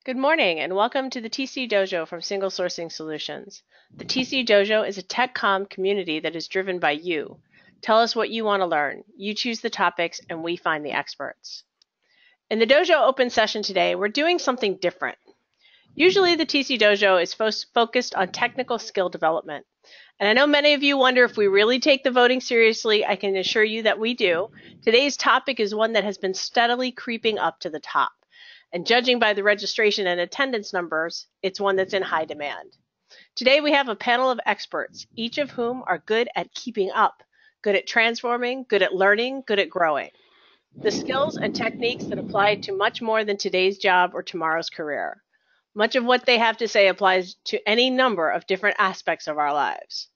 Good morning and welcome to the TC Dojo from Single Sourcing Solutions. The TC Dojo is a techcomm community that is driven by you. Tell us what you want to learn. You choose the topics and we find the experts. In the Dojo Open Session today, we're doing something different. Usually the TC Dojo is focused on technical skill development. And I know many of you wonder if we really take the voting seriously. I can assure you that we do. Today's topic is one that has been steadily creeping up to the top. And judging by the registration and attendance numbers, it's one that's in high demand. Today we have a panel of experts, each of whom are good at keeping up, good at transforming, good at learning, good at growing. The skills and techniques that apply to much more than today's job or tomorrow's career. Much of what they have to say applies to any number of different aspects of our lives.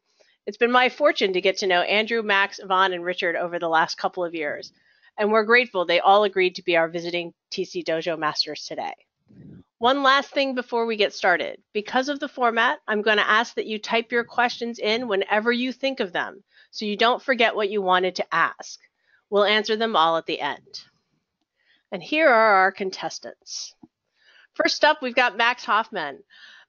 It's been my fortune to get to know Andrew, Max, Yvonne, and Richard over the last couple of years, and we're grateful they all agreed to be our visiting TC Dojo masters today. One last thing before we get started. Because of the format, I'm going to ask that you type your questions in whenever you think of them, so you don't forget what you wanted to ask. We'll answer them all at the end. And here are our contestants. First up, we've got Max Hoffmann.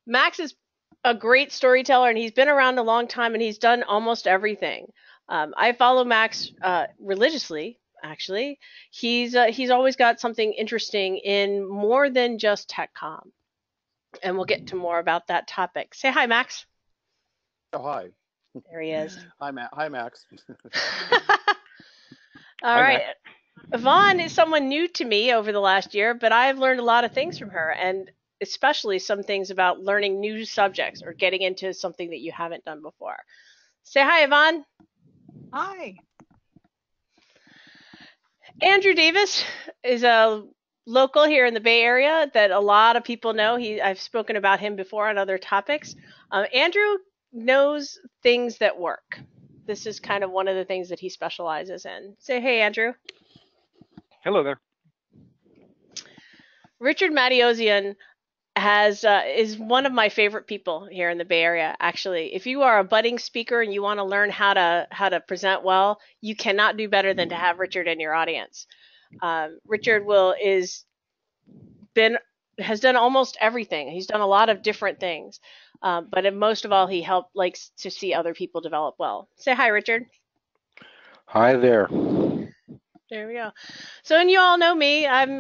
Max is a great storyteller, and he's been around a long time, and he's done almost everything. I follow Max religiously, actually. He's always got something interesting in more than just TechCom, and we'll get to more about that topic. Say hi, Max. Oh, hi. There he is. Hi, Max. All Hi, right. Max. Yvonne is someone new to me over the last year, but I've learned a lot of things from her, and especially some things about learning new subjects or getting into something that you haven't done before. Say hi, Yvonne. Hi. Andrew Davis is a local here in the Bay Area that a lot of people know. I've spoken about him before on other topics. Andrew knows things that work. This is kind of one of the things that he specializes in. Say hey, Andrew. Hello there. Richard Mateosian is one of my favorite people here in the Bay Area. Actually, if you are a budding speaker and you want to learn how to present well, you cannot do better than to have Richard in your audience. Richard has done almost everything. He's done a lot of different things, but most of all, he likes to see other people develop well. Say hi, Richard. Hi there. There we go. So, and you all know me. I'm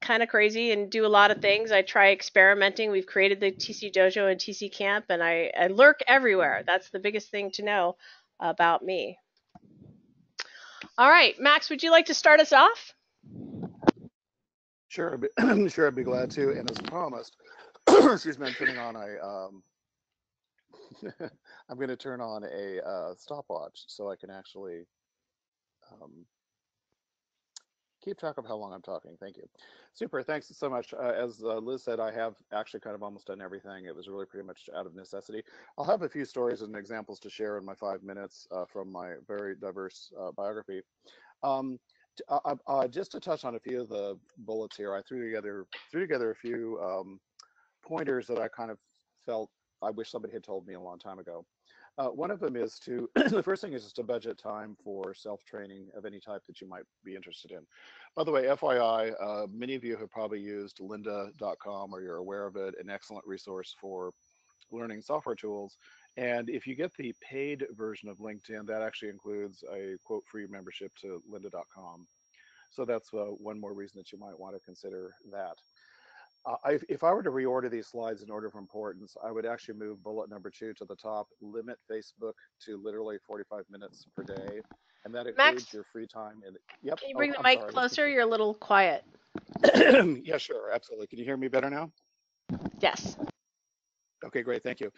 kind of crazy and do a lot of things. I try experimenting. We've created the TC Dojo and TC Camp, and I lurk everywhere. That's the biggest thing to know about me. All right, Max, would you like to start us off? Sure, sure, I'd be glad to. And as promised, excuse me, I'm turning on I'm going to turn on a stopwatch so I can actually keep track of how long I'm talking. Thank you. Super. Thanks so much. As Liz said, I have actually kind of almost done everything. It was really pretty much out of necessity. I'll have a few stories and examples to share in my 5 minutes from my very diverse biography. Just to touch on a few of the bullets here, I threw together a few pointers that I kind of felt I wish somebody had told me a long time ago. One of them is the first thing is just to budget time for self-training of any type that you might be interested in. By the way, FYI, many of you have probably used lynda.com or you're aware of it, an excellent resource for learning software tools. And if you get the paid version of LinkedIn, that actually includes a quote free membership to lynda.com. So that's one more reason that you might want to consider that. If I were to reorder these slides in order of importance, I would actually move bullet number 2 to the top, limit Facebook to literally 45 minutes per day. And that includes Max, your free time. Yep. Can you bring the mic closer? You're a little quiet. Yeah, sure. Absolutely. Can you hear me better now? Yes. Okay, great. Thank you.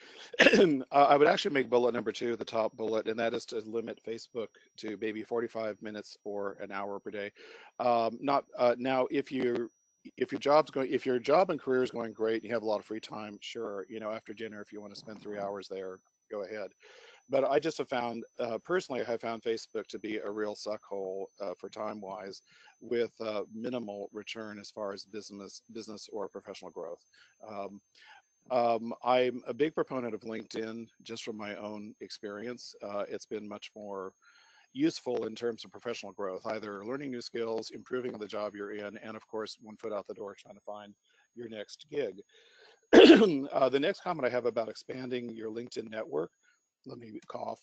I would actually make bullet number 2 the top bullet, and that is to limit Facebook to maybe 45 minutes or an hour per day. Now, if your job and career is going great, and you have a lot of free time, sure, after dinner, if you want to spend 3 hours there, go ahead. But I just have found, personally, I have found Facebook to be a real suck hole for time-wise, with minimal return as far as business or professional growth. I'm a big proponent of LinkedIn, just from my own experience. It's been much more useful in terms of professional growth, either learning new skills, improving the job you're in, and of course, one foot out the door trying to find your next gig. The next comment I have about expanding your LinkedIn network, let me cough.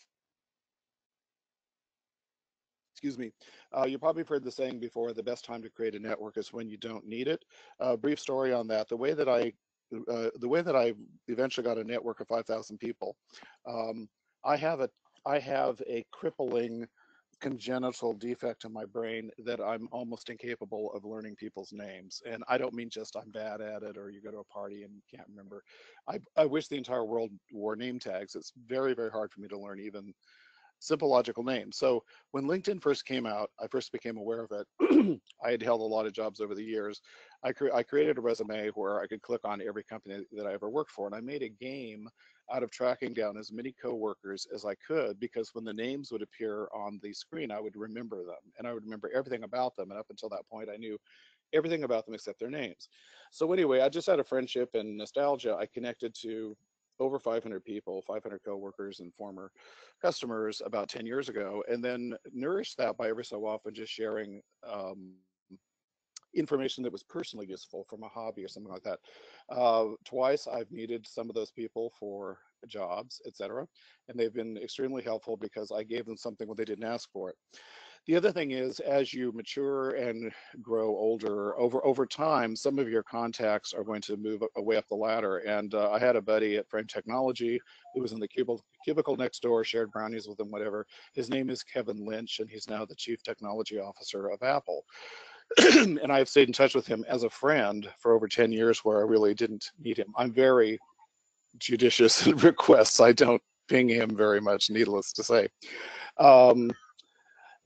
Excuse me. You probably have heard the saying before, the best time to create a network is when you don't need it. Brief story on that. The way that I eventually got a network of 5,000 people, I have a crippling congenital defect in my brain that I'm almost incapable of learning people's names. And I don't mean just I'm bad at it or you go to a party and can't remember. I wish the entire world wore name tags. It's very, very hard for me to learn even simple logical names. So when LinkedIn first came out, I first became aware of it. I had held a lot of jobs over the years. I created a resume where I could click on every company that I ever worked for. And I made a game out of tracking down as many coworkers as I could, because when the names would appear on the screen, I would remember them and I would remember everything about them. And up until that point, I knew everything about them except their names. So anyway, I just had a friendship and nostalgia. I connected to over 500 people, 500 coworkers and former customers about 10 years ago, and then nourished that by every so often just sharing information that was personally useful from a hobby or something like that. Twice I've needed some of those people for jobs, etc., and they've been extremely helpful because I gave them something when they didn't ask for it. The other thing is, as you mature and grow older, over time, some of your contacts are going to move way up the ladder. And I had a buddy at Frame Technology who was in the cubicle next door, shared brownies with him, whatever. His name is Kevin Lynch, and he's now the Chief Technology Officer of Apple. And I've stayed in touch with him as a friend for over 10 years where I really didn't need him. I'm very judicious in requests. I don't ping him very much, needless to say.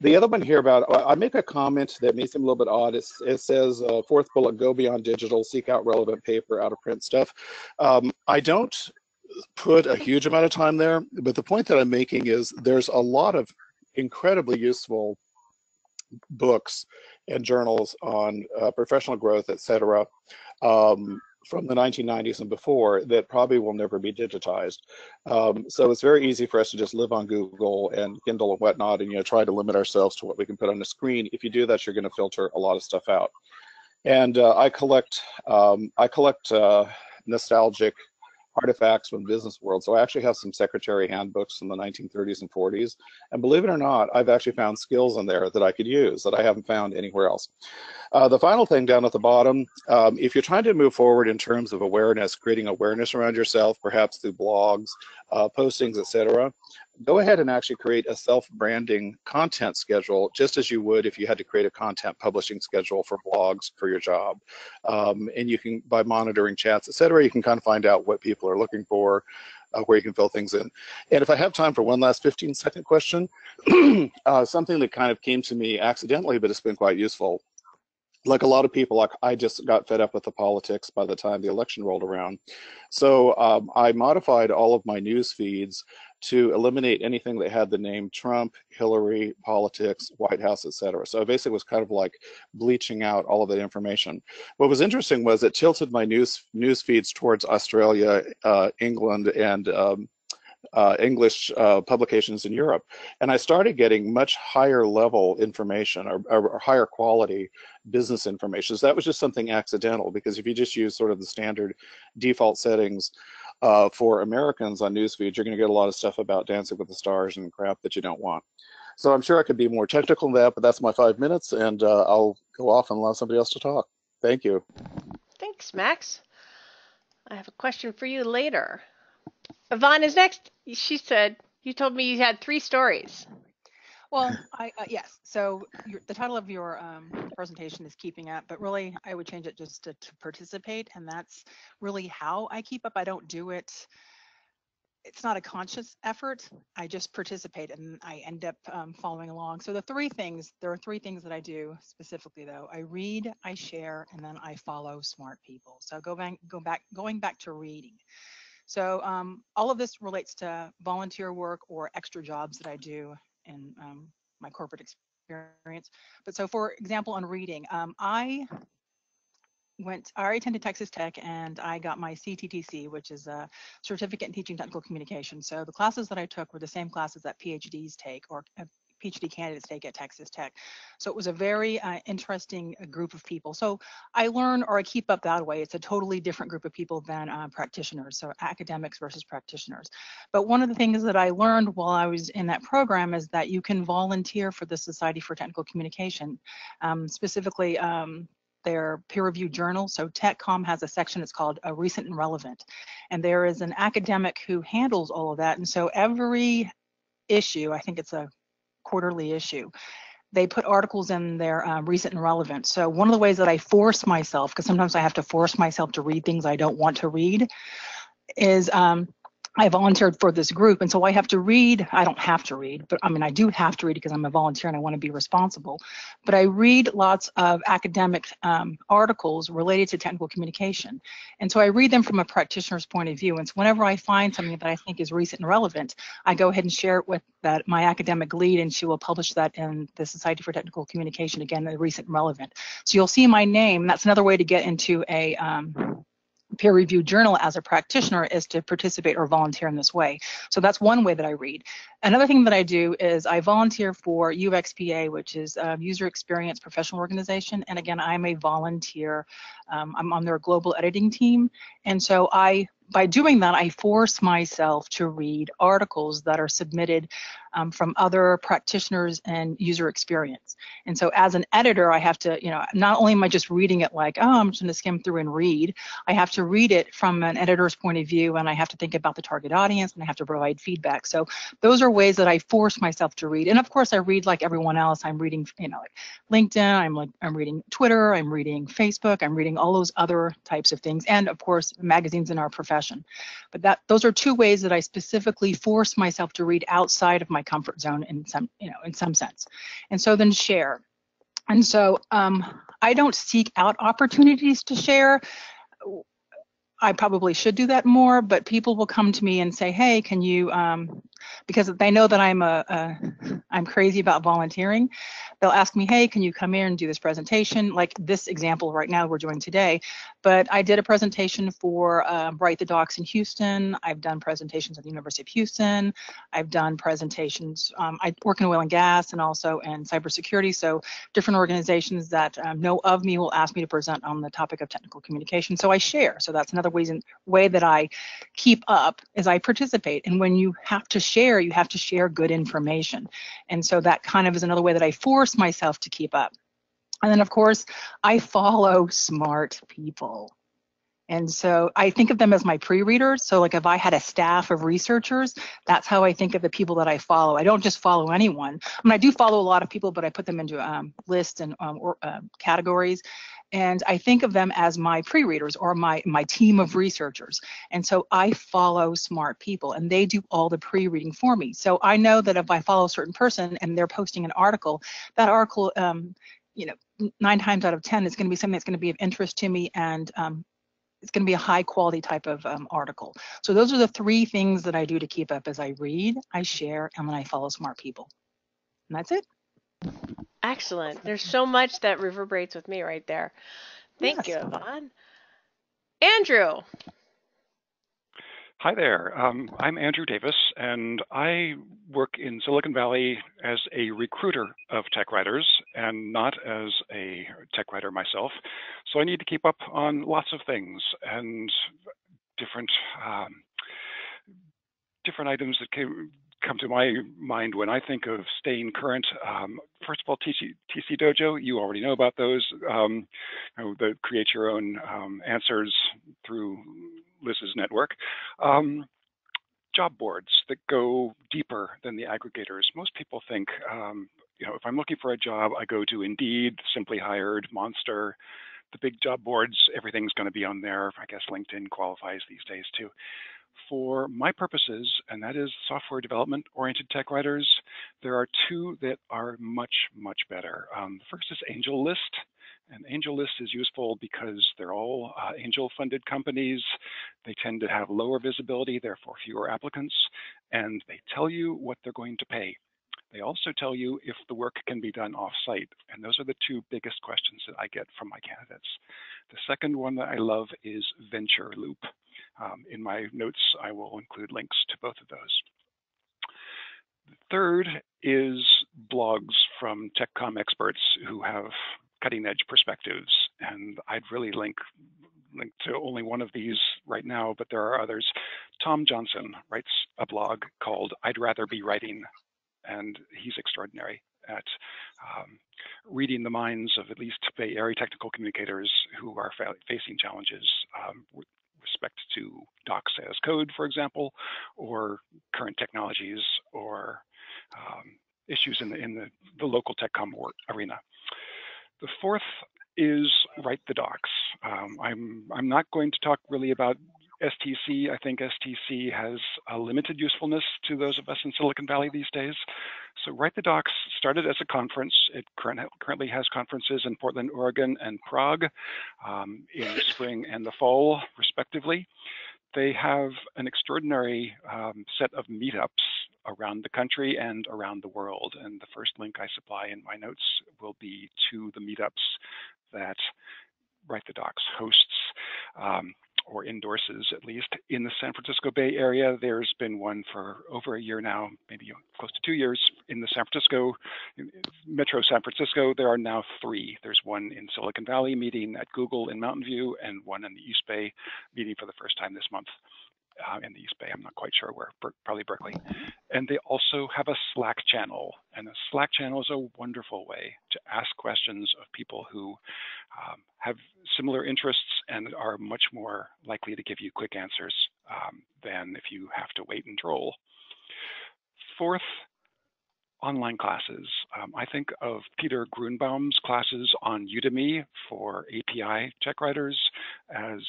The other one here about, I make a comment that may seem a little bit odd. It says, fourth bullet, go beyond digital, seek out relevant paper, out of print stuff. I don't put a huge amount of time there, but the point that I'm making is there's a lot of incredibly useful books and journals on professional growth, etc., from the 1990s and before that probably will never be digitized. So it's very easy for us to just live on Google and Kindle and whatnot, and try to limit ourselves to what we can put on the screen. If you do that, you're going to filter a lot of stuff out. And I collect nostalgic artifacts from the business world. So I actually have some secretary handbooks from the 1930s and 40s. And believe it or not, I've actually found skills in there that I could use that I haven't found anywhere else. The final thing down at the bottom, if you're trying to move forward in terms of awareness, creating awareness around yourself, perhaps through blogs, postings, etc., go ahead and actually create a self-branding content schedule, just as you would if you had to create a content publishing schedule for blogs for your job. And you can, by monitoring chats, etc., you can kind of find out what people are looking for, where you can fill things in. And if I have time for one last 15-second question, something that kind of came to me accidentally, but it's been quite useful. Like a lot of people, I just got fed up with the politics by the time the election rolled around. So I modified all of my news feeds to eliminate anything that had the name Trump, Hillary, politics, White House, etc. So I basically was kind of like bleaching out all of that information. What was interesting was it tilted my news feeds towards Australia, England, and English publications in Europe. And I started getting much higher level information or higher quality business information. So that was just something accidental, because if you just use sort of the standard default settings for Americans on newsfeeds, you're going to get a lot of stuff about Dancing with the Stars and crap that you don't want. So I'm sure I could be more technical than that, but that's my 5 minutes, and I'll go off and allow somebody else to talk. Thank you. Thanks, Max. I have a question for you later. Yvonne is next. She said, you told me you had 3 stories. Well, yes. So the title of your presentation is Keeping Up, but really I would change it just to participate, and that's really how I keep up. I don't do it. It's not a conscious effort. I just participate, and I end up following along. So there are 3 things that I do specifically, though. I read, I share, and then I follow smart people. So going back to reading. So all of this relates to volunteer work or extra jobs that I do in my corporate experience. But so, for example, on reading, I already attended Texas Tech, and I got my CTTC, which is a Certificate in Teaching Technical Communication. So the classes that I took were the same classes that PhDs take, or PhD candidates take at Texas Tech. So it was a very interesting group of people. So I learn, or I keep up that way. It's a totally different group of people than practitioners, so academics versus practitioners. But one of the things that I learned while I was in that program is that you can volunteer for the Society for Technical Communication, specifically their peer-reviewed journal. So TechComm has a section that's called Recent and Relevant, and there is an academic who handles all of that. And so every issue, I think it's a quarterly issue, they put articles in their Recent and Relevant. So one of the ways that I force myself, because sometimes I have to force myself to read things I don't want to read, is I volunteered for this group, and so I have to read. I don't have to read, but I mean, I do have to read because I'm a volunteer and I want to be responsible. But I read lots of academic articles related to technical communication. And so I read them from a practitioner's point of view. And so whenever I find something that I think is recent and relevant, I go ahead and share it with my academic lead, and she will publish that in the Society for Technical Communication, again, the Recent and Relevant. So you'll see my name. That's another way to get into a peer-reviewed journal as a practitioner, is to participate or volunteer in this way. So that's one way that I read. Another thing that I do is I volunteer for UXPA, which is User Experience Professional Organization. And again, I'm a volunteer. I'm on their global editing team. And so by doing that, I force myself to read articles that are submitted from other practitioners and user experience. And so as an editor, I have to, not only am I just reading it like, oh, I'm just going to skim through and read, I have to read it from an editor's point of view, and I have to think about the target audience, and I have to provide feedback. So those are ways that I force myself to read. And of course, I read like everyone else. I'm reading, like LinkedIn, I'm reading Twitter, I'm reading Facebook, I'm reading all those other types of things, and of course, magazines in our profession. But those are two ways that I specifically force myself to read outside of my comfort zone in some sense. And so then share. And so I don't seek out opportunities to share. I probably should do that more, but people will come to me and say, hey, can you, because they know that I'm crazy about volunteering, they'll ask me, hey, can you come here and do this presentation? Like this example right now we're doing today. But I did a presentation for Write the Docs in Houston. I've done presentations at the University of Houston. I've done presentations. I work in oil and gas and also in cybersecurity. So different organizations that know of me will ask me to present on the topic of technical communication. So I share. So that's another way that I keep up, is I participate. And when you have to share, you have to share good information. And so that kind of is another way that I force myself to keep up. And then, of course, I follow smart people. And so I think of them as my pre-readers. So like if I had a staff of researchers, that's how I think of the people that I follow. I don't just follow anyone. I mean, I do follow a lot of people, but I put them into lists and categories. And I think of them as my pre-readers or my team of researchers. And so I follow smart people, and they do all the pre-reading for me. So I know that if I follow a certain person and they're posting an article, that article, 9 times out of 10 is going to be something that's going to be of interest to me, and it's going to be a high quality type of article. So those are the 3 things that I do to keep up: as I read, I share, and then I follow smart people. And that's it. Excellent. There's so much that reverberates with me right there. Thank you, Yvonne. Andrew. Hi there. I'm Andrew Davis, and I work in Silicon Valley as a recruiter of tech writers and not as a tech writer myself. So I need to keep up on lots of things and different items that come to my mind when I think of staying current. First of all, TC Dojo, you already know about those. The create your own answers through Liz's network. Job boards that go deeper than the aggregators. Most people think, if I'm looking for a job, I go to Indeed, Simply Hired, Monster, the big job boards, everything's going to be on there. I guess LinkedIn qualifies these days too. For my purposes, and that is software development-oriented tech writers, there are 2 that are much, much better. The first is AngelList. And AngelList is useful because they're all angel-funded companies. They tend to have lower visibility, therefore fewer applicants, and they tell you what they're going to pay. They also tell you if the work can be done off-site, and those are the 2 biggest questions that I get from my candidates. The second one that I love is VentureLoop. In my notes, I will include links to both of those. The third is blogs from techcomm experts who have cutting edge perspectives. And I'd really link to only one of these right now, but there are others. Tom Johnson writes a blog called I'd Rather Be Writing, and he's extraordinary at reading the minds of at least Bay Area technical communicators who are facing challenges with respect to docs as code, for example, or current technologies, or issues in the local techcomm arena. The fourth is write the docs. I'm not going to talk really about STC. I think STC has a limited usefulness to those of us in Silicon Valley these days. So Write the Docs started as a conference. It currently has conferences in Portland, Oregon, and Prague in the spring and the fall, respectively. They have an extraordinary set of meetups around the country and around the world. And the first link I supply in my notes will be to the meetups that Write the Docs hosts, or endorses, at least in the San Francisco Bay Area. There's been one for over a year now, maybe close to 2 years in the Metro San Francisco. There are now 3. There's one in Silicon Valley meeting at Google in Mountain View, and one in the East Bay meeting for the first time this month. In the East Bay, I'm not quite sure where, probably Berkeley. And they also have a Slack channel, and a Slack channel is a wonderful way to ask questions of people who have similar interests and are much more likely to give you quick answers than if you have to wait and troll. Fourth, online classes. I think of Peter Grunbaum's classes on Udemy for API tech writers as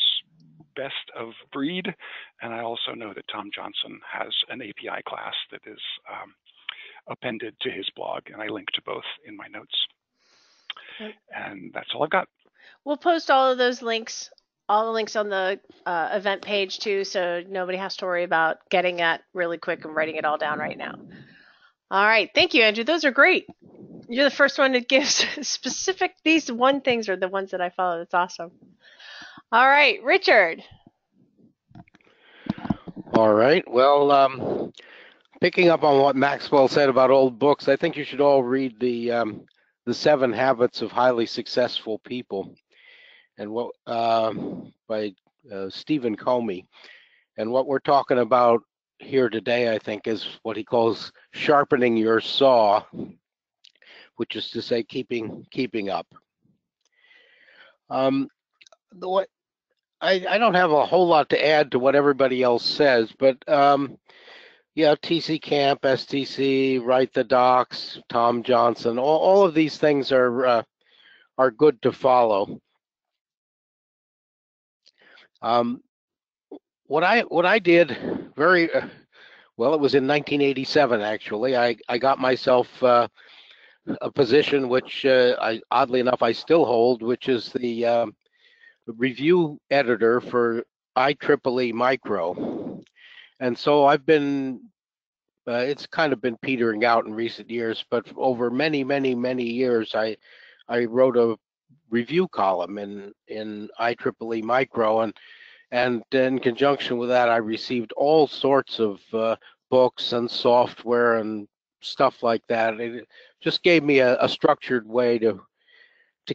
best of breed. And I also know that Tom Johnson has an API class that is appended to his blog, and I link to both in my notes. And that's all I've got. We'll post all of those links, all the links on the event page too, so nobody has to worry about getting that really quick and writing it all down right now. All right, thank you, Andrew. Those are great. You're the first one that gives specific, these one things are the ones that I follow. That's awesome. All right, Richard. All right, well, picking up on what Maxwell said about old books, I think you should all read the 7 Habits of Highly Successful People, and what by Stephen Comey. And what we're talking about here today, I think, is what he calls sharpening your saw, which is to say keeping up. I don't have a whole lot to add to what everybody else says, but yeah, TC Camp, STC, Write the Docs, Tom Johnson, all of these things are good to follow. What I did very well, it was in 1987 actually. I got myself a position which oddly enough I still hold, which is the review editor for IEEE Micro. And so I've been, it's kind of been petering out in recent years, but over many years, I wrote a review column in IEEE Micro, and in conjunction with that, I received all sorts of books and software and stuff like that. It just gave me a structured way to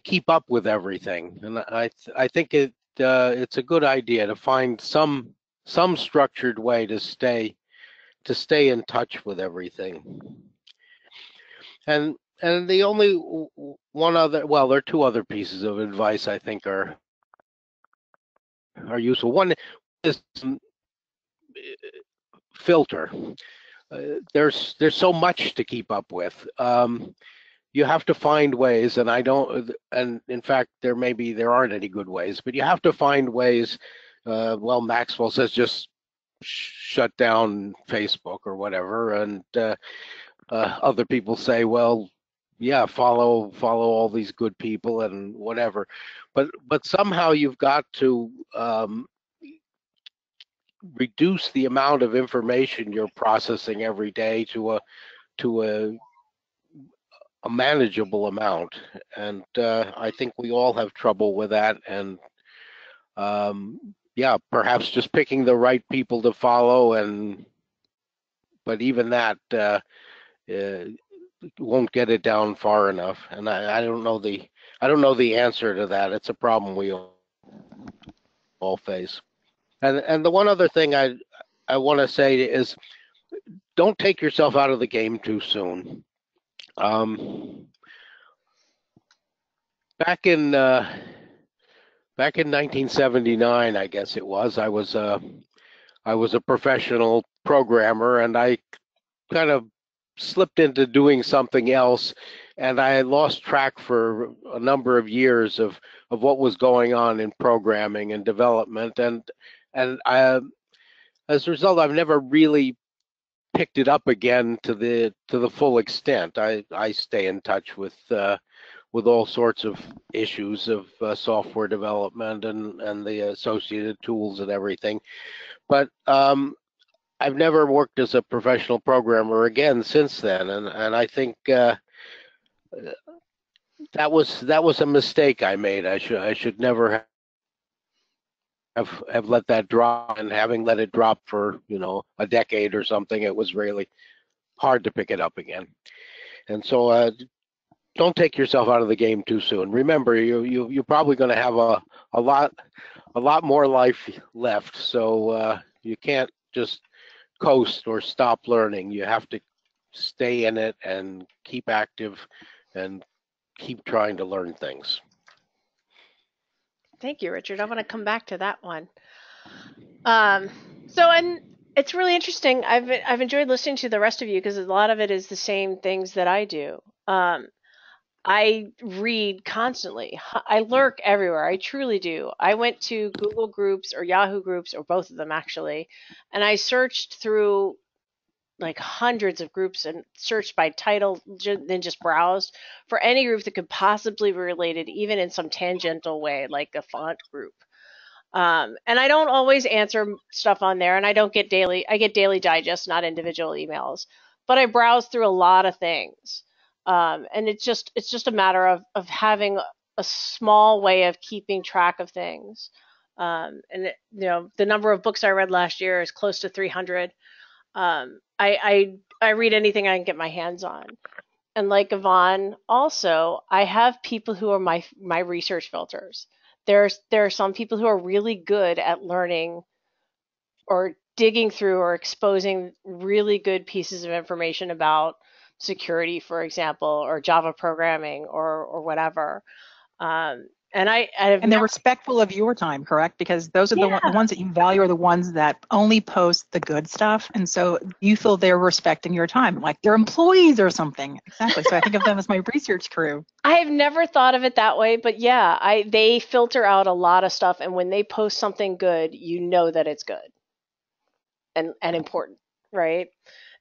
keep up with everything, and I think it's a good idea to find some structured way to stay in touch with everything. And the only one other, well, there are 2 other pieces of advice I think are useful. One is filter. There's so much to keep up with. You have to find ways, and in fact, there aren't any good ways, but you have to find ways. Well, Maxwell says just shut down Facebook or whatever, and other people say, well, yeah, follow all these good people and whatever, but somehow you've got to reduce the amount of information you're processing every day to a manageable amount, and I think we all have trouble with that, and yeah, perhaps just picking the right people to follow, but even that, won't get it down far enough. And I don't know the answer to that. It's a problem we all face. And the one other thing I want to say is, don't take yourself out of the game too soon. Back in 1979, I guess it was, I was a professional programmer, and I kind of slipped into doing something else, and I lost track for a number of years of what was going on in programming and development, and I, as a result, I've never really picked it up again to the full extent. I stay in touch with all sorts of issues of software development and the associated tools and everything, but I've never worked as a professional programmer again since then, and I think that was a mistake I made. I should never have let that drop, and having let it drop for a decade or something, it was really hard to pick it up again. And so don't take yourself out of the game too soon. Remember, you're probably going to have a lot more life left, so you can't just coast or stop learning. You have to stay in it and keep active and keep trying to learn things. Thank you, Richard. I want to come back to that one. And it's really interesting. I've enjoyed listening to the rest of you because a lot of it is the same things that I do. I read constantly. I lurk everywhere. I truly do. I went to Google Groups or Yahoo Groups, or both of them actually, and I searched through like hundreds of groups and searched by title, then just browsed for any group that could possibly be related, even in some tangential way, like a font group. And I don't always answer stuff on there, and I get daily digest, not individual emails, but I browse through a lot of things. And it's just a matter of having a small way of keeping track of things. The number of books I read last year is close to 300. I read anything I can get my hands on. And like Yvonne, also, I have people who are my research filters. There are some people who are really good at learning or digging through or exposing really good pieces of information about security, for example, or Java programming or whatever. And they're respectful of your time, correct? Because those are the ones that you value are the ones that only post the good stuff. And so you feel they're respecting your time, like they're employees or something. Exactly. So I think of them as my research crew. I have never thought of it that way, but yeah, they filter out a lot of stuff. And when they post something good, you know that it's good and important, right?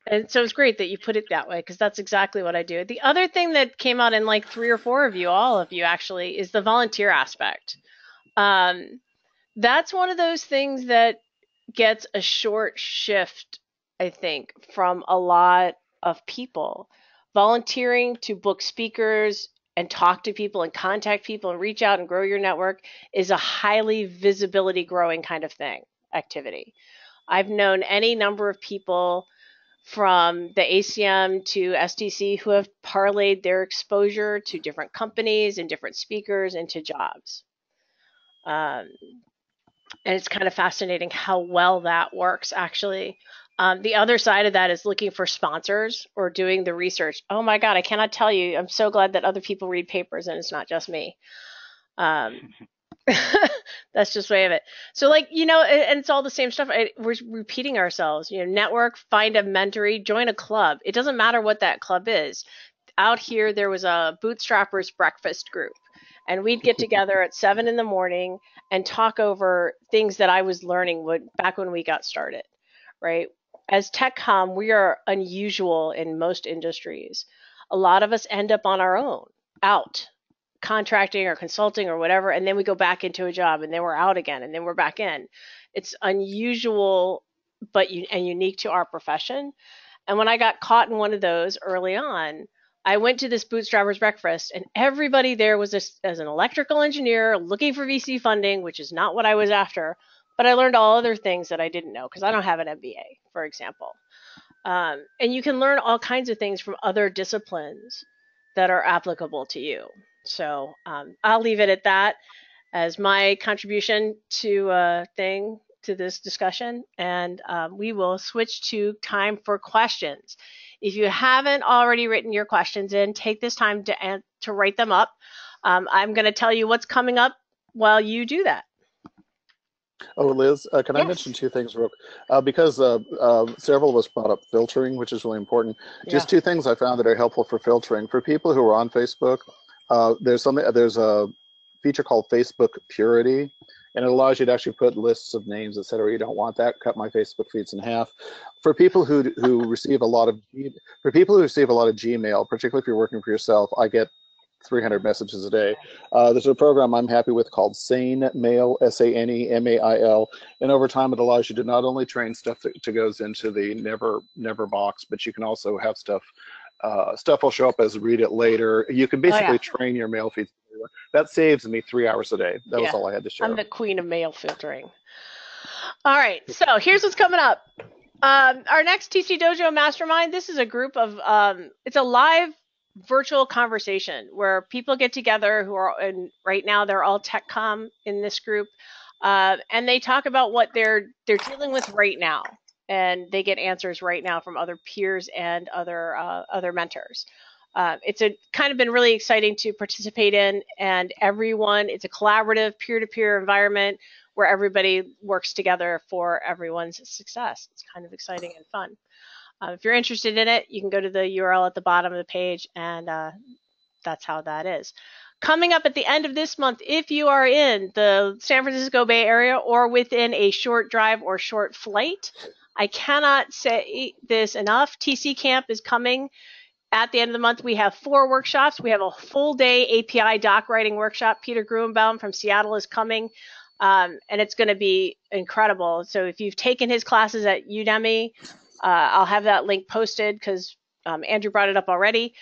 And so it's great that you put it that way, because that's exactly what I do. The other thing that came out in like 3 or 4 of you, all of you actually, is the volunteer aspect. That's one of those things that gets a short shift, I think, from a lot of people. Volunteering to book speakers and talk to people and contact people and reach out and grow your network is a highly visibility growing kind of activity. I've known any number of people from the ACM to STC who have parlayed their exposure to different companies and different speakers into jobs. And it's kind of fascinating how well that works, actually. The other side of that is looking for sponsors or doing the research. Oh my God, I cannot tell you. I'm so glad that other people read papers and it's not just me. That's just way of it. So and it's all the same stuff. We're repeating ourselves, network, find a mentoree, join a club. It doesn't matter what that club is. Out here, there was a bootstrappers breakfast group, and we'd get together at 7 a.m. and talk over things that I was learning back when we got started, right? As techcomm, we are unusual in most industries. A lot of us end up on our own, out, contracting or consulting or whatever, and then we go back into a job, and then we're out again, and then we're back in. It's unusual and unique to our profession. And when I got caught in one of those early on, I went to this bootstrappers breakfast, and everybody there was as an electrical engineer looking for VC funding, which is not what I was after, but I learned all other things that I didn't know because I don't have an MBA, for example. And you can learn all kinds of things from other disciplines that are applicable to you. So I'll leave it at that as my contribution to this discussion, and we will switch to time for questions. If you haven't already written your questions in, take this time to write them up. I'm going to tell you what's coming up while you do that. Oh, Liz, can I Yes. mention two things real because several of us brought up filtering, which is really important. Just Yeah. two things I found that are helpful for filtering. For people who are on Facebook, there's a feature called Facebook Purity, and it allows you to actually put lists of names, etc. You don't want that. Cut my Facebook feeds in half. For people who receive a lot of Gmail, particularly if you're working for yourself, I get 300 messages a day. There's a program I'm happy with called Sane Mail, SANEMAIL, and over time it allows you to not only train stuff that goes into the never box, but you can also have stuff will show up as read it later. You can basically train your mail feeds. That saves me 3 hours a day. That was all I had to share. I'm the queen of mail filtering. All right, so here's what's coming up. Our next TC Dojo Mastermind, this is a group of, it's a live virtual conversation where people get together who are, and right now they're all techcomm in this group, and they talk about what they're dealing with right now, and they get answers right now from other peers and other mentors. It's kind of been really exciting to participate in, and it's a collaborative peer-to-peer environment where everybody works together for everyone's success. It's kind of exciting and fun. If you're interested in it, you can go to the URL at the bottom of the page, and that's how that is. Coming up at the end of this month, if you are in the San Francisco Bay Area or within a short drive or short flight, I cannot say this enough. TC Camp is coming. At the end of the month, we have 4 workshops. We have a full day API doc writing workshop. Peter Gruenbaum from Seattle is coming, and it's going to be incredible. So if you've taken his classes at Udemy, I'll have that link posted because Andrew brought it up already.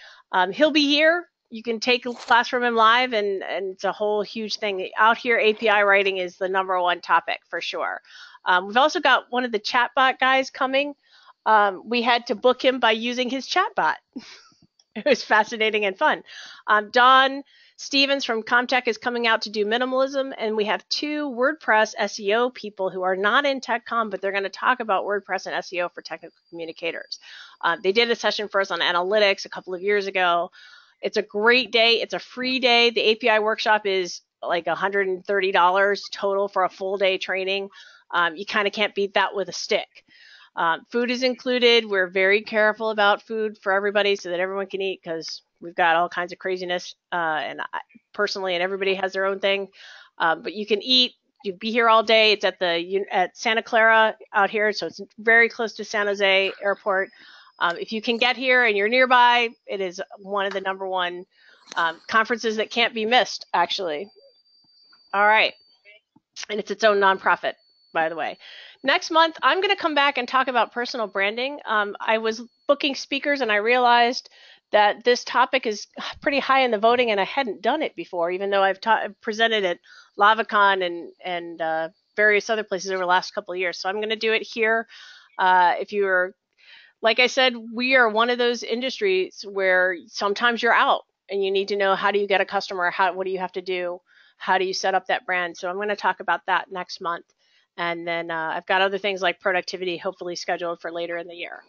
He'll be here. You can take a class from him live, and it's a whole huge thing. Out here, API writing is the #1 topic for sure. We've also got one of the chatbot guys coming. We had to book him by using his chatbot. It was fascinating and fun. Don Stevens from Comtech is coming out to do minimalism, and we have 2 WordPress SEO people who are not in TechCom, but they're going to talk about WordPress and SEO for technical communicators. They did a session for us on analytics a couple of years ago. It's a great day. It's a free day. The API workshop is like $130 total for a full day training. You kind of can't beat that with a stick. Food is included. We're very careful about food for everybody so that everyone can eat because we've got all kinds of craziness and personally, and everybody has their own thing. But you can eat. You'll be here all day. It's at Santa Clara out here, so it's very close to San Jose Airport. If you can get here and you're nearby, it is one of the #1 conferences that can't be missed, actually. All right. And it's its own nonprofit, by the way. Next month, I'm going to come back and talk about personal branding. I was booking speakers and I realized that this topic is pretty high in the voting and I hadn't done it before, even though I've presented at LavaCon and various other places over the last couple of years. So I'm going to do it here. If you're, like I said, we are one of those industries where sometimes you're out and you need to know how do you get a customer, what do you have to do, how do you set up that brand. So I'm going to talk about that next month. And then I've got other things like productivity hopefully scheduled for later in the year.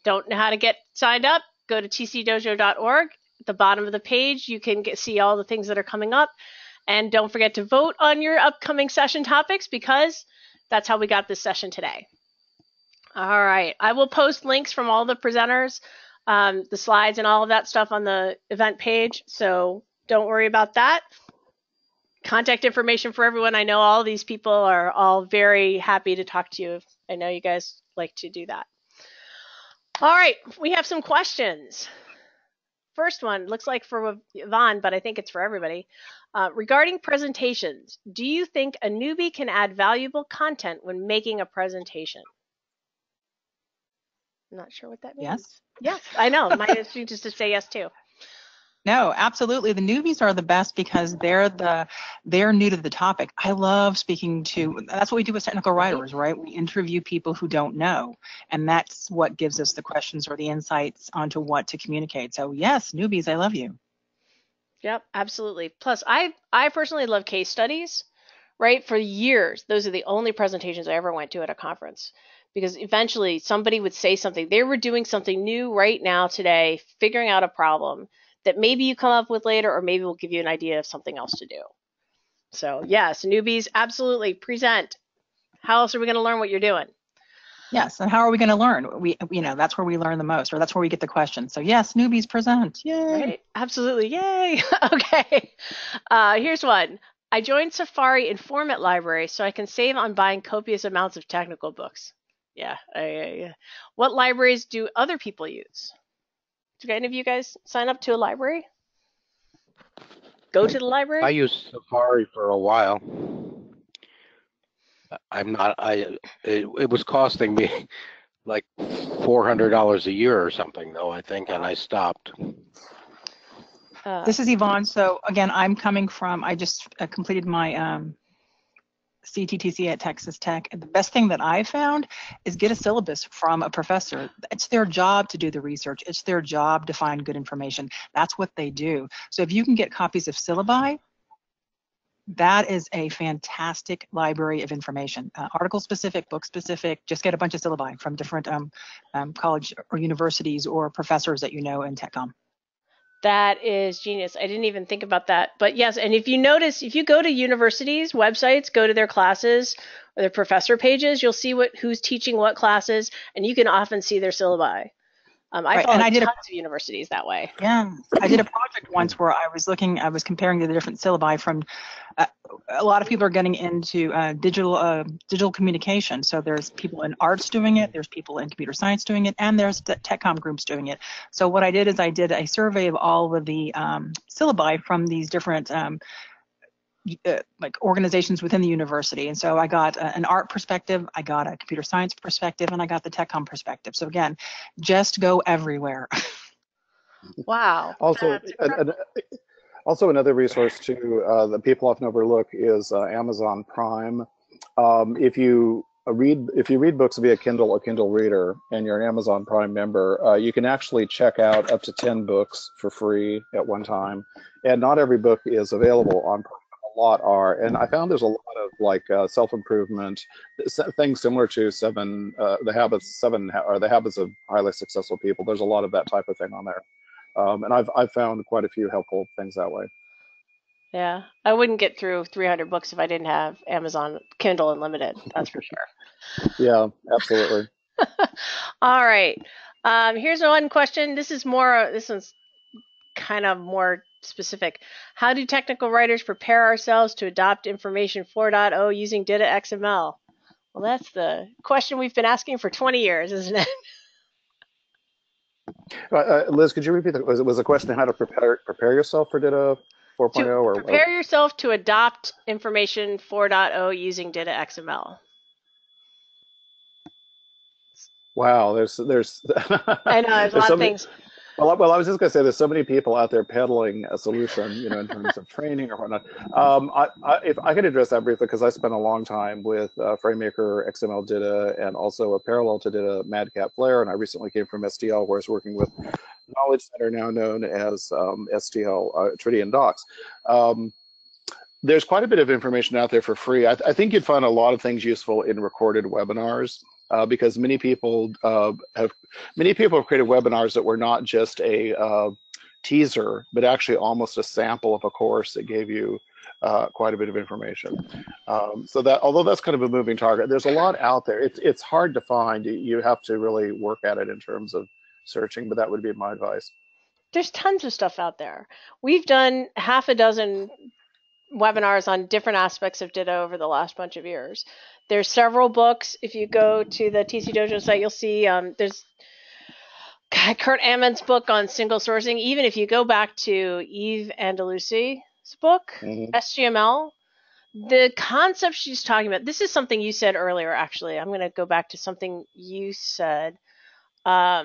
Don't know how to get signed up? Go to tcdojo.org. At the bottom of the page, you can see all the things that are coming up. And don't forget to vote on your upcoming session topics because that's how we got this session today. All right. I will post links from all the presenters, the slides and all of that stuff on the event page. So don't worry about that. Contact information for everyone. I know all these people are all very happy to talk to you. I know you guys like to do that. All right, we have some questions. First one looks like for Yvonne, but I think it's for everybody. Regarding presentations, do you think a newbie can add valuable content when making a presentation? I'm not sure what that means. Yes. Yes, I know. My instinct is to say yes too. No, absolutely. The newbies are the best because they're new to the topic. I love speaking to, that's what we do with technical writers, right? We interview people who don't know, and that's what gives us the questions or the insights onto what to communicate. So yes, newbies, I love you. Yep, absolutely. Plus, I personally love case studies, right? For years, those are the only presentations I ever went to at a conference, because eventually somebody would say something. They were doing something new right now today, figuring out a problem that maybe you come up with later, or maybe we'll give you an idea of something else to do. So yes, newbies, absolutely present. How else are we going to learn what you're doing? Yes, and how are we going to learn? That's where we learn the most, or that's where we get the questions. So yes, newbies present. Yay! Right? Absolutely, yay! Okay, here's one. I joined Safari Informant Library so I can save on buying copious amounts of technical books. Yeah. What libraries do other people use? Did any of you guys sign up to a library? Go to the library? I used Safari for a while. It was costing me like $400 a year or something, though, I think, and I stopped. This is Yvonne. So again, I just completed my CTTC at Texas Tech. And the best thing that I found is get a syllabus from a professor. It's their job to do the research. It's their job to find good information. That's what they do. So if you can get copies of syllabi, that is a fantastic library of information. Article specific, book specific, just get a bunch of syllabi from different college or universities or professors that you know in TechCom. That is genius. I didn't even think about that. But yes, and if you notice, if you go to universities' websites, go to their classes or their professor pages, you'll see who's teaching what classes, and you can often see their syllabi. I follow tons of universities that way. Yeah, I did a project once where I was comparing the different syllabi from, a lot of people are getting into digital communication. So there's people in arts doing it, there's people in computer science doing it, and there's the TechCom groups doing it. So what I did is I did a survey of all of the syllabi from these different like organizations within the university. And so I got an art perspective, I got a computer science perspective, and I got the TechCom perspective. So again, just go everywhere. Wow. Also another resource too that people often overlook is Amazon Prime. If you read books via Kindle, a Kindle reader, and you're an Amazon Prime member, you can actually check out up to 10 books for free at one time. And not every book is available on Prime. A lot are, and I found there's a lot of like self-improvement things similar to the habits of highly successful people. There's a lot of that type of thing on there, and I've found quite a few helpful things that way. Yeah, I wouldn't get through 300 books if I didn't have Amazon Kindle Unlimited. That's for sure. Yeah, absolutely. All right. Here's one question. This one's kind of more specific. How do technical writers prepare ourselves to adopt information 4.0 using Data XML? Well, that's the question we've been asking for 20 years, isn't it? Liz, could you repeat that? Was the question how to prepare yourself for Data 4.0? Or prepare yourself to adopt information 4.0 using Data XML. Wow, there's I know there's a lot of things. Well, I was just going to say there's so many people out there peddling a solution, in terms of training or whatnot. If I could address that briefly, because I spent a long time with FrameMaker, XML Data, and also a parallel to Data, Madcap Flare, and I recently came from STL, where I was working with Knowledge Center, now known as STL, Tridian Docs. There's quite a bit of information out there for free. I think you'd find a lot of things useful in recorded webinars. Because many people have created webinars that were not just a teaser, but actually almost a sample of a course that gave you quite a bit of information. So that, although that's kind of a moving target, there's a lot out there. It's hard to find. You have to really work at it in terms of searching, but that would be my advice. There's tons of stuff out there. We've done half a dozen webinars on different aspects of Ditto over the last bunch of years. There's several books. If you go to the TC Dojo site, you'll see there's Kurt Ammon's book on single sourcing. Even if you go back to Eve Andalusi's book, SGML, the concept she's talking about, this is something you said earlier, actually. I'm going to go back to something you said. You're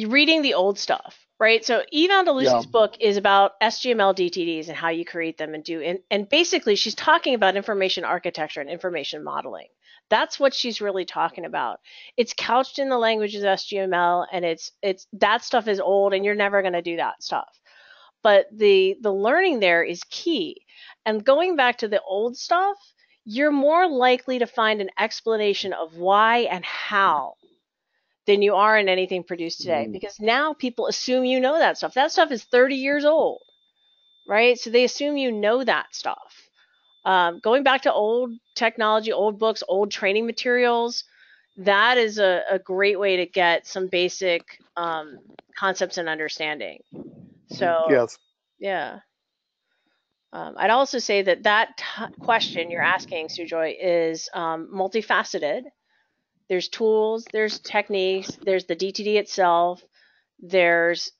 reading the old stuff. right? So Yvonne Yeah. DeLucy's book is about SGML DTDs and how you create them and do, and basically she's talking about information architecture and information modeling. That's what she's really talking about. It's couched in the language of SGML, and it's that stuff is old, and you're never going to do that stuff. But the learning there is key. And going back to the old stuff, you're more likely to find an explanation of why and how than you are in anything produced today, because now people assume you know that stuff. That stuff is 30 years old, right? So they assume you know that stuff. Going back to old technology, old books, old training materials, that is a great way to get some basic concepts and understanding. So, Yes. yeah. I'd also say that question you're asking, Sujoy, is multifaceted. There's tools, there's techniques, there's the DTD itself, there's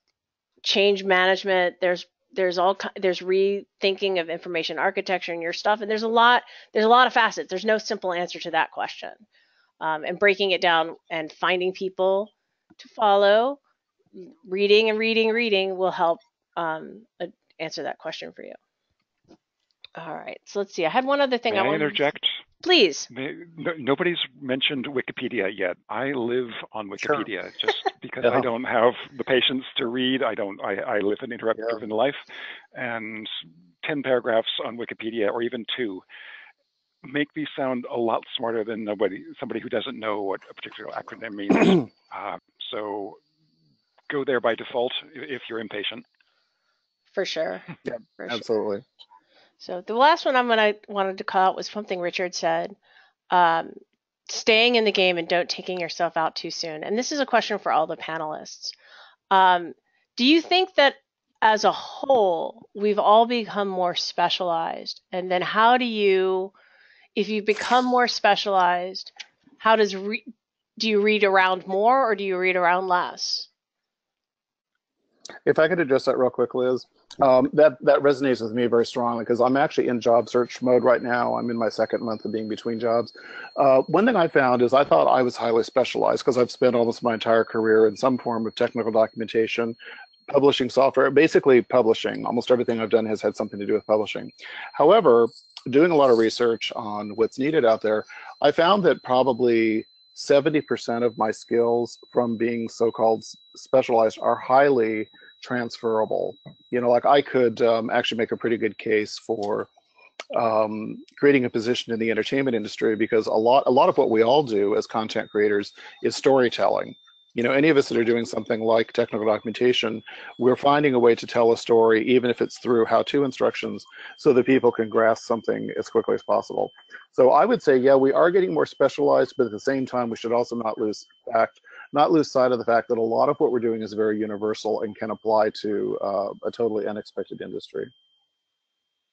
change management, there's rethinking of information architecture in your stuff, and there's a lot of facets. There's no simple answer to that question. And breaking it down and finding people to follow, reading will help answer that question for you. All right, so let's see. I had one other thing May I interject? Please. Nobody's mentioned Wikipedia yet. I live on Wikipedia just because Yeah. I don't have the patience to read. I live an interrupt-driven life, and 10 paragraphs on Wikipedia, or even 2, make me sound a lot smarter than somebody who doesn't know what a particular acronym means. So go there by default if you're impatient. For sure. Yeah, for absolutely. Sure. So the last one I wanted to call out was something Richard said, staying in the game and don't taking yourself out too soon. And this is a question for all the panelists. Do you think that as a whole, we've all become more specialized? And then how do you, if you become more specialized, how do you read around more or do you read around less? If I could address that real quick, Liz, that resonates with me very strongly because I'm actually in job search mode right now. I'm in my second month of being between jobs. One thing I found is I thought I was highly specialized because I've spent almost my entire career in some form of technical documentation, publishing software, basically publishing. Almost everything I've done has had something to do with publishing. However, doing a lot of research on what's needed out there, I found that probably 70% of my skills from being so-called specialized are highly transferable. You know, like I could actually make a pretty good case for creating a position in the entertainment industry because a lot of what we all do as content creators is storytelling. You know, any of us that are doing something like technical documentation, we're finding a way to tell a story, even if it's through how-to instructions, so that people can grasp something as quickly as possible. So I would say, yeah, we are getting more specialized, but at the same time, we should also not lose sight of the fact that a lot of what we're doing is very universal and can apply to a totally unexpected industry.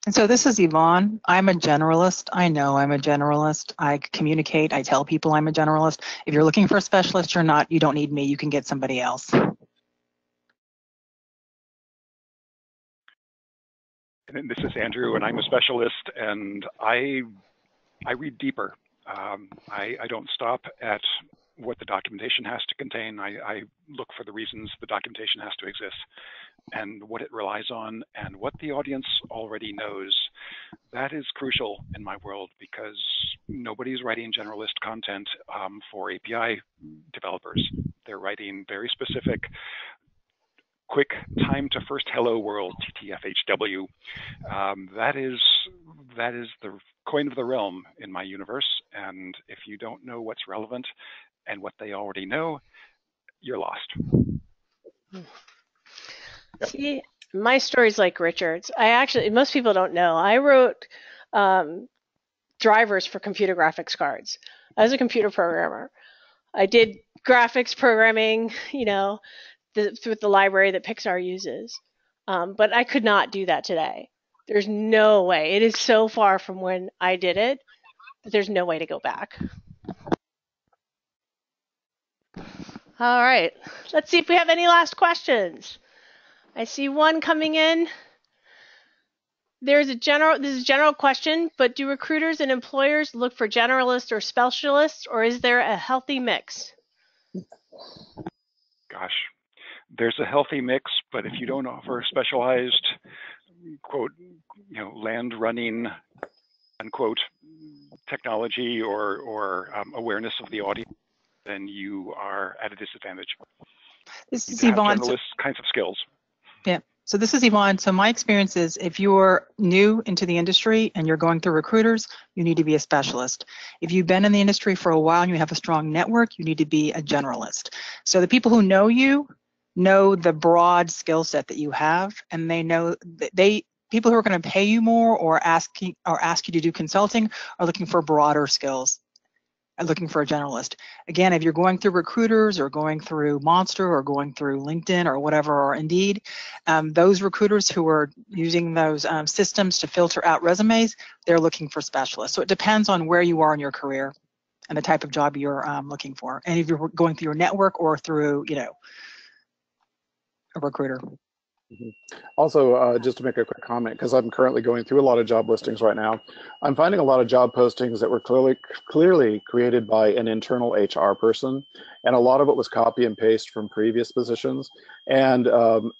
And so this is Yvonne. I'm a generalist. I know I'm a generalist. I communicate. I tell people I'm a generalist. If you're looking for a specialist, you're not. You don't need me. You can get somebody else. And this is Andrew, and I'm a specialist, and I read deeper. I don't stop at what the documentation has to contain. I look for the reasons the documentation has to exist and what it relies on and what the audience already knows. That is crucial in my world because nobody's writing generalist content for API developers. They're writing very specific, quick time to first hello world, TTFHW. That is the coin of the realm in my universe. And if you don't know what's relevant and what they already know, you're lost. See, my story's like Richard's. Most people don't know, I wrote drivers for computer graphics cards. I was a computer programmer. I did graphics programming, you know, through the library that Pixar uses. But I could not do that today. There's no way. It is so far from when I did it that there's no way to go back. All right. Let's see if we have any last questions. I see one coming in. This is a general question, but do recruiters and employers look for generalists or specialists, or is there a healthy mix? Gosh, there's a healthy mix, but if you don't offer specialized, quote, land running, unquote, technology or awareness of the audience, then you are at a disadvantage. This is You have Yvonne. generalist kinds of skills. Yeah. So this is Yvonne. So my experience is if you're new into the industry and you're going through recruiters, you need to be a specialist. If you've been in the industry for a while and you have a strong network, you need to be a generalist. So the people who know you know the broad skill set that you have, and they know that people who are going to pay you more or ask you to do consulting are looking for broader skills. Looking for a generalist. Again, if you're going through recruiters or going through Monster or going through LinkedIn or whatever, or Indeed, those recruiters who are using those systems to filter out resumes, they're looking for specialists. So it depends on where you are in your career and the type of job you're looking for. And if you're going through your network or through, a recruiter. Also, just to make a quick comment, because I'm currently going through a lot of job listings right now, I'm finding a lot of job postings that were clearly created by an internal HR person, and a lot of it was copy and paste from previous positions. And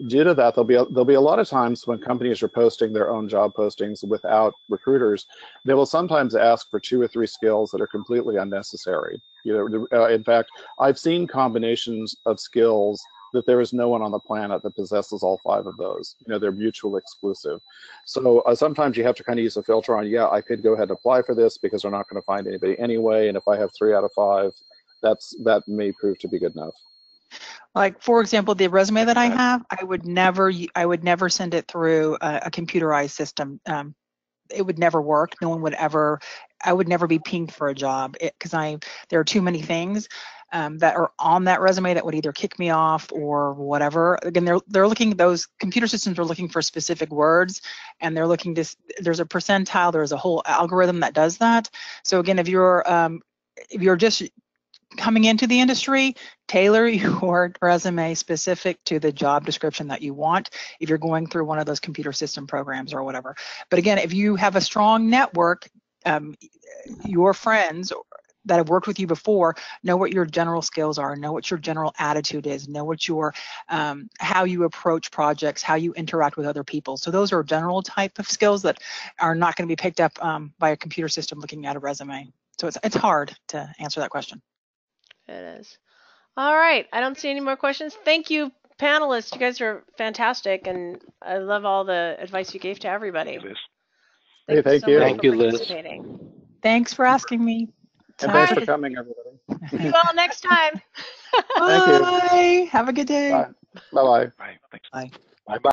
due to that, there'll be a lot of times when companies are posting their own job postings without recruiters, they will sometimes ask for 2 or 3 skills that are completely unnecessary. In fact, I've seen combinations of skills that there is no one on the planet that possesses all 5 of those. They're mutually exclusive. So sometimes you have to kind of use a filter on, yeah, I could go ahead and apply for this because they're not going to find anybody anyway. And if I have 3 out of 5, that may prove to be good enough. Like, for example, the resume that I have, I would never send it through a computerized system. It would never work. No one would ever. I would never be pinged for a job because there are too many things that are on that resume that would either kick me off or whatever. Again, they're looking. Those computer systems are looking for specific words, and they're looking to. There's a percentile. There's a whole algorithm that does that. So again, if you're just coming into the industry, tailor your resume specific to the job description that you want if you're going through one of those computer system programs or whatever. But again, if you have a strong network, your friends that have worked with you before know what your general skills are, know what your general attitude is, know what your how you approach projects, how you interact with other people. So those are general type of skills that are not going to be picked up by a computer system looking at a resume. So it's hard to answer that question. It is. All right. I don't see any more questions. Thank you, panelists. You guys are fantastic, and I love all the advice you gave to everybody. Hey, thank you. Thank you, Liz. Thanks for asking me. And thanks for coming, everybody. See you all next time. Bye. Thank you. Have a good day. Bye. Bye-bye. Bye. Thanks. Bye.